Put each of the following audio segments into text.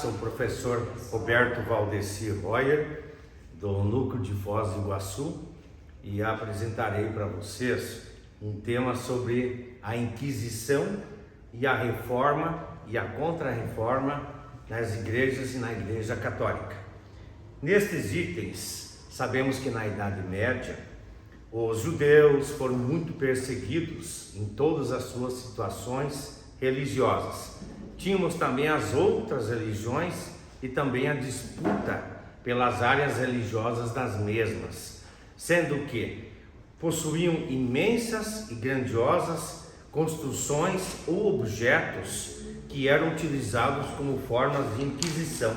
Sou o professor Roberto Valdeci Royer, do Núcleo de Foz do Iguaçu, e apresentarei para vocês um tema sobre a Inquisição e a Reforma e a Contra-Reforma nas igrejas e na Igreja Católica. Nestes itens, sabemos que na Idade Média, os judeus foram muito perseguidos em todas as suas situações religiosas. Tínhamos também as outras religiões e também a disputa pelas áreas religiosas das mesmas, sendo que possuíam imensas e grandiosas construções ou objetos que eram utilizados como formas de inquisição.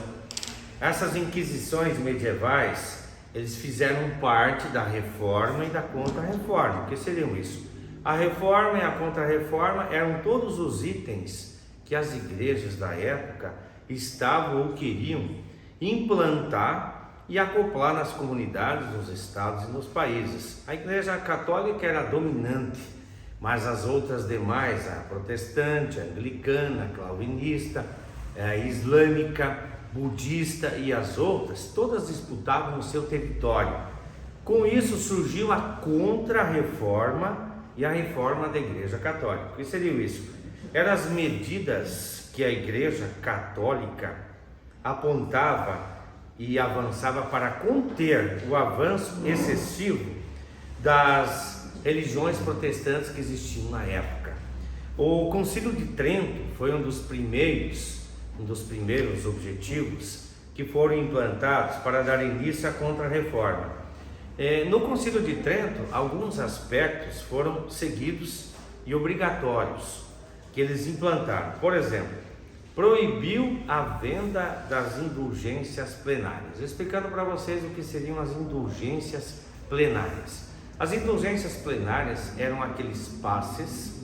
Essas inquisições medievais, eles fizeram parte da Reforma e da Contra-Reforma. O que seriam isso? A Reforma e a Contra-Reforma eram todos os itens que as igrejas da época estavam ou queriam implantar e acoplar nas comunidades, nos estados e nos países. A Igreja Católica era dominante, mas as outras demais, a protestante, a anglicana, a calvinista, a islâmica, budista e as outras, todas disputavam o seu território. Com isso surgiu a Contra-Reforma e a Reforma da Igreja Católica. O que seria isso? Eram as medidas que a Igreja Católica apontava e avançava para conter o avanço excessivo das religiões protestantes que existiam na época. O Concílio de Trento foi um dos primeiros objetivos que foram implantados para dar início à Contra-Reforma. No Concílio de Trento, alguns aspectos foram seguidos e obrigatórios que eles implantaram. Por exemplo, proibiu a venda das indulgências plenárias. Explicando para vocês o que seriam as indulgências plenárias. As indulgências plenárias eram aqueles passes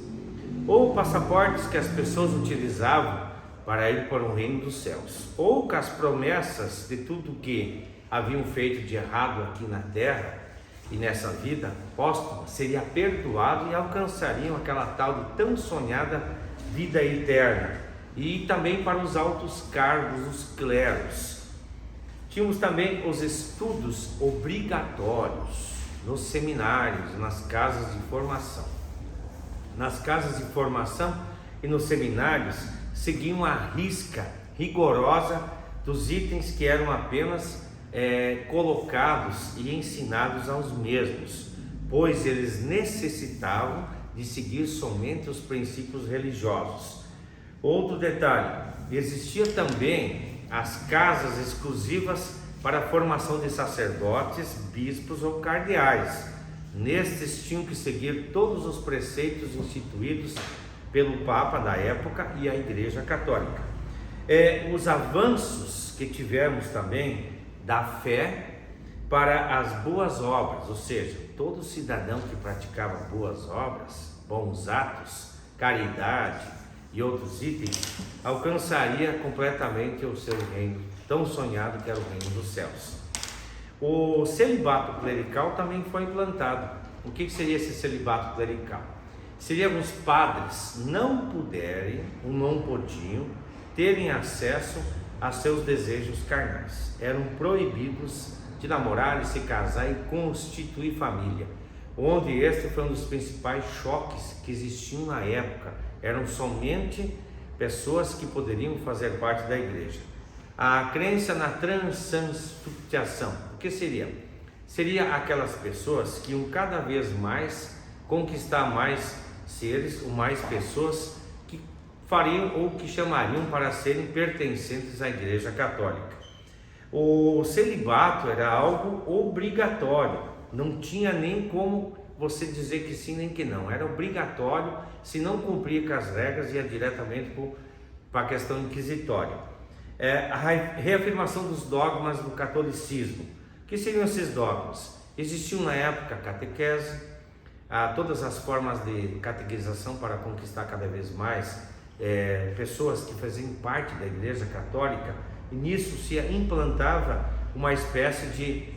ou passaportes que as pessoas utilizavam para ir para o reino dos céus, ou com as promessas de tudo que haviam feito de errado aqui na terra e nessa vida póstuma seria perdoado e alcançariam aquela tal de tão sonhada vida eterna. E também para os altos cargos, os cleros. Tínhamos também os estudos obrigatórios nos seminários, nas casas de formação. Nas casas de formação e nos seminários seguiam a risca rigorosa dos itens que eram apenas colocados e ensinados aos mesmos, pois eles necessitavam de seguir somente os princípios religiosos. Outro detalhe, existia também as casas exclusivas para a formação de sacerdotes, bispos ou cardeais. Nestes tinham que seguir todos os preceitos instituídos pelo Papa da época e a Igreja Católica. Os avanços que tivemos também da fé para as boas obras, ou seja, todo cidadão que praticava boas obras, bons atos, caridade e outros itens, alcançaria completamente o seu reino tão sonhado que era o reino dos céus. O celibato clerical também foi implantado. O que seria esse celibato clerical? Seria os padres não podiam terem acesso a seus desejos carnais. Eram proibidos de namorar e se casar e constituir família, onde este foi um dos principais choques que existiam na época. Eram somente pessoas que poderiam fazer parte da igreja. A crença na transubstanciação, o que seria? Seria aquelas pessoas que iam cada vez mais conquistar mais seres ou mais pessoas que fariam ou que chamariam para serem pertencentes à Igreja Católica. O celibato era algo obrigatório, não tinha nem como você dizer que sim nem que não, era obrigatório. Se não cumpria com as regras, ia diretamente para a questão inquisitória. A reafirmação dos dogmas do catolicismo. O que seriam esses dogmas? Existiam na época a catequese, todas as formas de catequização para conquistar cada vez mais pessoas que faziam parte da Igreja Católica, e nisso se implantava uma espécie de,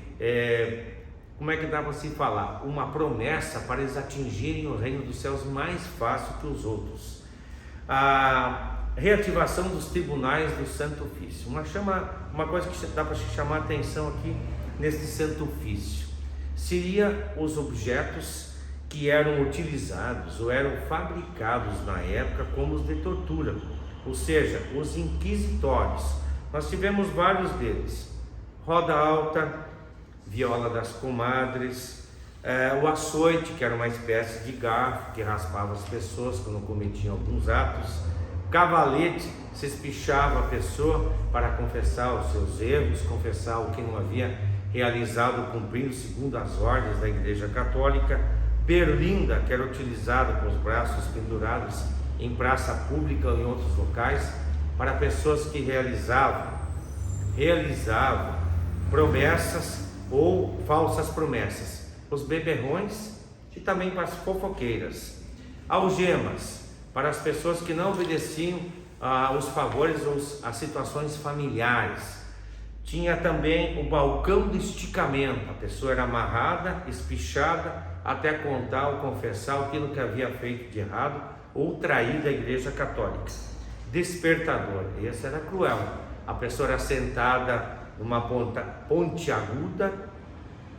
como é que dá para se falar? Uma promessa para eles atingirem o reino dos céus mais fácil que os outros. reativação dos tribunais do Santo Ofício. Uma coisa que dá para chamar a atenção aqui neste Santo Ofício seria os objetos que eram utilizados ou eram fabricados na época como os de tortura, ou seja, os inquisitórios. Nós tivemos vários deles: roda alta, viola das comadres, o açoite, que era uma espécie de garfo que raspava as pessoas quando cometiam alguns atos, cavalete, se espichava a pessoa para confessar os seus erros, confessar o que não havia realizado cumprindo segundo as ordens da Igreja Católica, berlinda, que era utilizada com os braços pendurados em praça pública ou em outros locais para pessoas que realizavam promessas ou falsas promessas, os beberrões e também para as fofoqueiras, algemas para as pessoas que não obedeciam aos favores ou às situações familiares. Tinha também o balcão de esticamento, a pessoa era amarrada, espichada até contar ou confessar aquilo que havia feito de errado ou traído a Igreja Católica. Despertador, esse era cruel, a pessoa era sentada numa ponte aguda,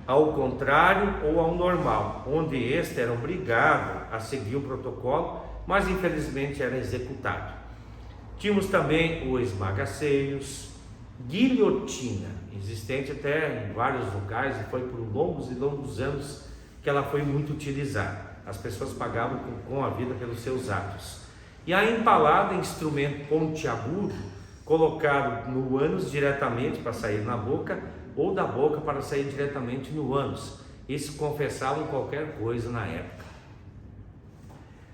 ao contrário ou ao normal, onde este era obrigado a seguir o protocolo, mas infelizmente era executado. Tínhamos também o esmaga-seios, guilhotina, existente até em vários locais e foi por longos e longos anos que ela foi muito utilizada. As pessoas pagavam com a vida pelos seus atos. E a empalada, instrumento pontiagudo, colocado no ânus diretamente para sair na boca, ou da boca para sair diretamente no ânus. Isso confessavam qualquer coisa na época.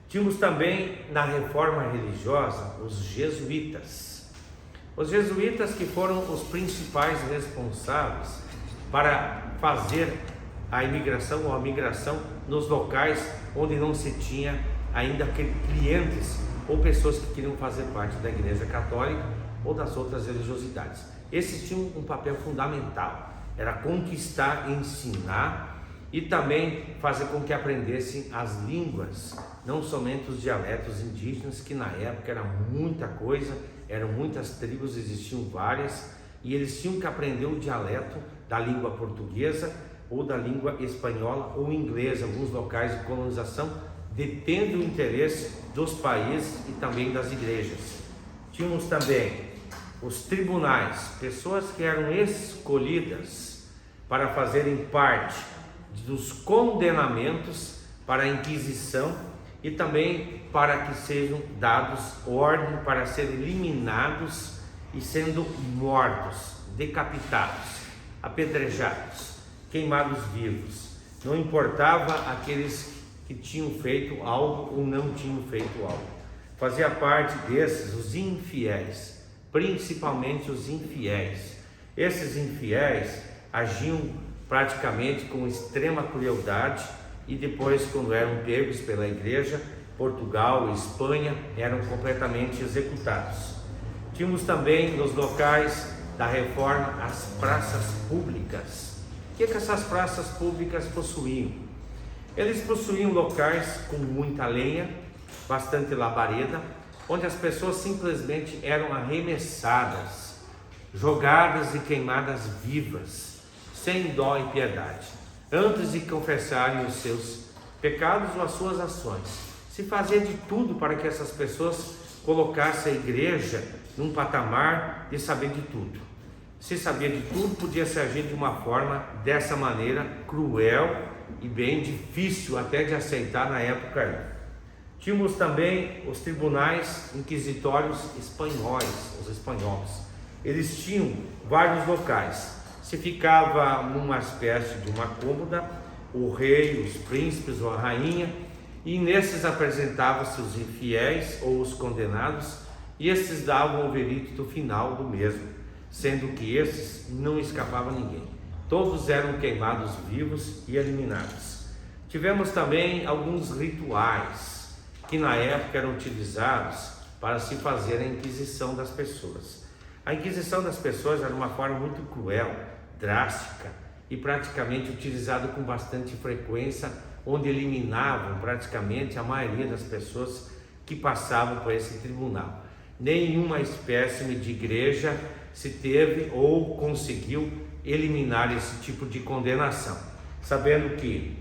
Tínhamos também na reforma religiosa os jesuítas. Os jesuítas que foram os principais responsáveis para fazer a imigração ou a migração nos locais onde não se tinha ainda clientes ou pessoas que queriam fazer parte da Igreja Católica ou das outras religiosidades. Esses tinham um papel fundamental, era conquistar, ensinar e também fazer com que aprendessem as línguas, não somente os dialetos indígenas, que na época era muita coisa, eram muitas tribos, existiam várias, e eles tinham que aprender o dialeto da língua portuguesa ou da língua espanhola ou inglesa. Alguns locais de colonização depende do interesse dos países e também das igrejas. Tínhamos também os tribunais, pessoas que eram escolhidas para fazerem parte dos condenamentos para a Inquisição e também para que sejam dados ordem para serem eliminados e sendo mortos, decapitados, apedrejados, queimados vivos. Não importava aqueles que tinham feito algo ou não tinham feito algo. Fazia parte desses os infiéis, principalmente os infiéis. Esses infiéis agiam praticamente com extrema crueldade e depois, quando eram pegos pela igreja, Portugal e Espanha, eram completamente executados. Tínhamos também nos locais da reforma as praças públicas. O que essas praças públicas possuíam? Eles possuíam locais com muita lenha, bastante labareda, onde as pessoas simplesmente eram arremessadas, jogadas e queimadas vivas, sem dó e piedade, antes de confessarem os seus pecados ou as suas ações. Se fazia de tudo para que essas pessoas colocassem a igreja num patamar de saber de tudo. Se sabia de tudo, podia se agir de uma forma dessa maneira cruel e bem difícil até de aceitar na época. Tínhamos também os tribunais inquisitórios espanhóis, os espanhóis. Eles tinham vários locais. Se ficava numa espécie de uma cômoda, o rei, os príncipes ou a rainha, e nesses apresentavam-se os infiéis ou os condenados, e esses davam o veredito final do mesmo, sendo que esses não escapava ninguém. Todos eram queimados vivos e eliminados. Tivemos também alguns rituais que na época eram utilizados para se fazer a inquisição das pessoas. A inquisição das pessoas era uma forma muito cruel, drástica e praticamente utilizada com bastante frequência, onde eliminavam praticamente a maioria das pessoas que passavam por esse tribunal. nenhuma espécime de igreja se teve ou conseguiu eliminar esse tipo de condenação, sabendo que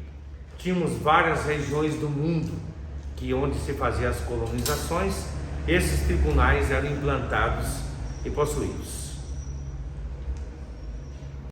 tínhamos várias regiões do mundo que onde se fazia as colonizações, esses tribunais eram implantados e possuídos.